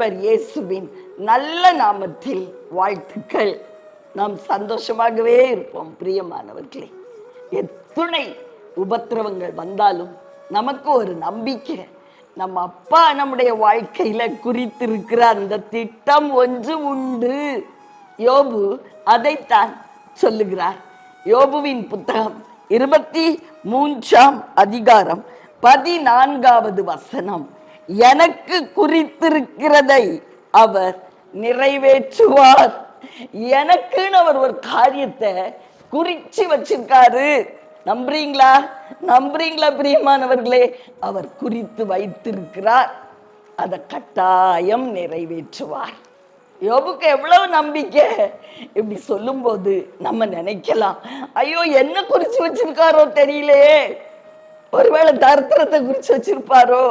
ஆண்டவர் இயேசுவின் நல்ல நாமத்தில் வாழ்த்துக்கள். நாம் சந்தோஷமாகவே இருப்போம். பிரியமானவர்களே, எத்துணை உபத்திரவங்கள் வந்தாலும் நமக்கு ஒரு நம்பிக்கை, நம்ம அப்பா நம்முடைய வாழ்க்கையில குறித்திருக்கிற அந்த திட்டம் ஒன்று உண்டு. யோபு அதைத்தான் சொல்லுகிறார். யோபுவின் புத்தகம் 23ஆம் அதிகாரம் 14வது வசனம், எனக்கு குறித்திருக்கிறதை அவர் நிறைவேற்றுவார். எனக்குன்னு அவர் ஒரு காரியத்தை குறிச்சு வச்சிருக்காரு. நம்புறீங்களா? நம்புறீங்களா பிரியமானவர்களே? அவர் குறித்து வைத்திருக்கிறார், அதை கட்டாயம் நிறைவேற்றுவார். யோபுக்கு எவ்வளவு நம்பிக்கை! இப்படி சொல்லும் போது நம்ம நினைக்கலாம், ஐயோ என்ன குறிச்சு வச்சிருக்காரோ தெரியலையே, ஒருவேளை தரித்திரத்தை குறிச்சு வச்சிருப்பாரோ,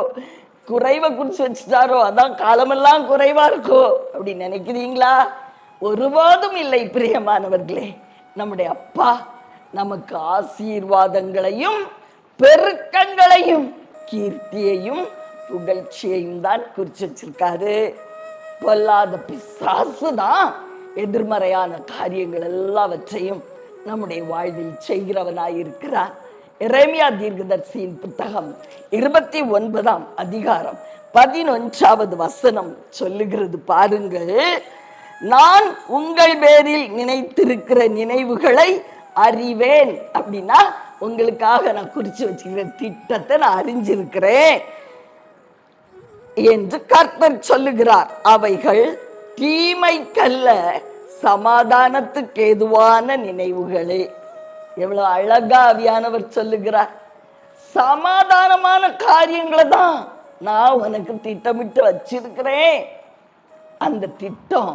குறைவை குறிச்சு வச்சுட்டாரோ, அதான் காலமெல்லாம் குறைவா இருக்கோ அப்படி நினைக்கிறீங்களா? ஒருபோதும் இல்லை பிரியமானவர்களே. நம்முடைய அப்பா நமக்கு ஆசீர்வாதங்களையும் பெருக்கங்களையும் கீர்த்தியையும் புகழ்ச்சியையும் தான் குறிச்சு வச்சிருக்காரு. பொல்லாத பிசாசு தான் எதிர்மறையான காரியங்கள் எல்லாவற்றையும் நம்முடைய வாழ்வில் செய்கிறவனாயிருக்கிறார். எரேமியா தீர்க்கதரிசியின் புத்தகம் 29ஆம் அதிகாரம் 11வது வசனம் சொல்லுகிறது பாருங்கள், நான் உங்கள் பேரில் நினைத்திருக்கிற நினைவுகளை அறிவேன். அப்படின்னா உங்களுக்காக நான் குறிச்சு வச்சுக்கிற திட்டத்தை நான் அறிஞ்சிருக்கிறேன் என்று கர்த்தர் சொல்லுகிறார். அவைகள் தீமைக்கல்ல, சமாதானத்துக்கு ஏதுவான நினைவுகளே. எவ்வளவு அழகா ஆவியானவர் சொல்லுகிறார். சமாதானமான காரியங்களை தான் நான் உனக்கு திட்டமிட்டு வச்சிருக்கிறேன். அந்த திட்டம்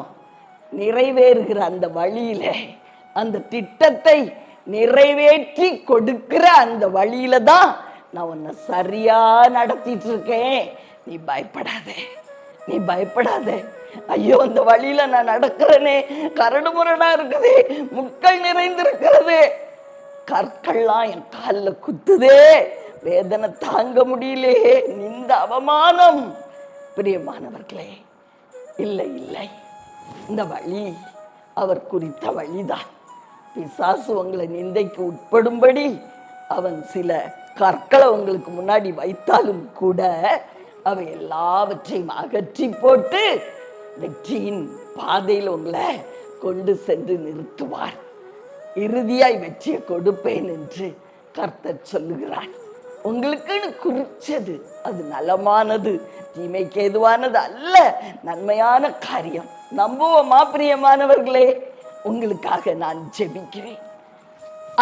நிறைவேறுகிற அந்த வழியில, அந்த திட்டத்தை நிறைவேற்றி கொடுக்கிற அந்த வழியில தான் நான் உன்னை சரியா நடத்திட்டு இருக்கேன். நீ பயப்படாத, நீ பயப்படாத. ஐயோ, அந்த வழியில நான் நடக்கிறேனே, கரடு முரடா இருக்குது, முட்கள் நிறைந்திருக்கிறது, கற்கள்லாம் என் காலில் குத்துதே, வேதனை தாங்க முடியலையே, இந்த அவமானம். பிரியமானவர்களே, இல்லை இல்லை, இந்த வழி அவர் குறித்த வழிதான். பிசாசு உங்களை நிந்தைக்கு உட்படும்படி அவன் சில கற்களை உங்களுக்கு முன்னாடி வைத்தாலும் கூட அவை எல்லாவற்றையும் அகற்றி போட்டு வெற்றியின் பாதையில் உங்களை கொண்டு சென்று நிறுத்துவார். இறுதியாய் வெற்றியை கொடுப்பேன் என்று கர்த்தர் சொல்லுகிறார். உங்களுக்குன்னு குறிச்சது அது நலமானது, தீமைக்கு ஏதுவானது அல்ல, நன்மையான காரியம். நம்புவோமா பிரியமானவர்களே? உங்களுக்காக நான் ஜெபிக்கிறேன்.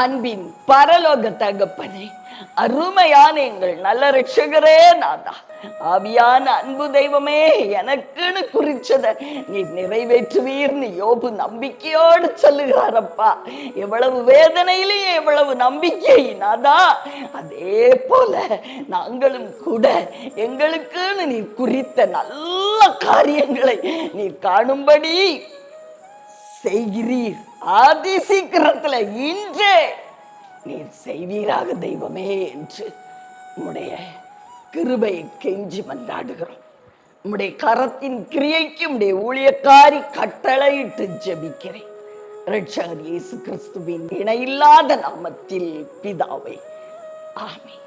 அன்பின் பரலோக தகப்பனே, அருமையான எங்கள் நல்ல ரட்சகரே, நாதா, ஆவியான அன்பு தெய்வமே, எனக்குன்னு குறிச்சதை நீ நிறைவேற்றுவீர்னு யோபு நம்பிக்கையோடு சொல்லுகிறாரப்பா. எவ்வளவு வேதனையிலும் எவ்வளவு நம்பிக்கை நாதா. அதே போல நாங்களும் கூட எங்களுக்குன்னு நீ குறித்த நல்ல காரியங்களை நீ காணும்படி செய்கிறீர். ஆதி சீக்கிரத்துல இன்றே நீர் செய்வீராக தெய்வமே என்று உம்முடைய கிருபையை கெஞ்சி மன்றாடுகிறோம். உம்முடைய கரத்தின் கிரியைக்கு உம்முடைய ஊழியக்காரி கட்டளையிட்டு ஜெபிக்கிறேன். இரட்சகர் இயேசு கிறிஸ்துவின் இணையில்லாத நாமத்தில் பிதாவே, ஆமென்.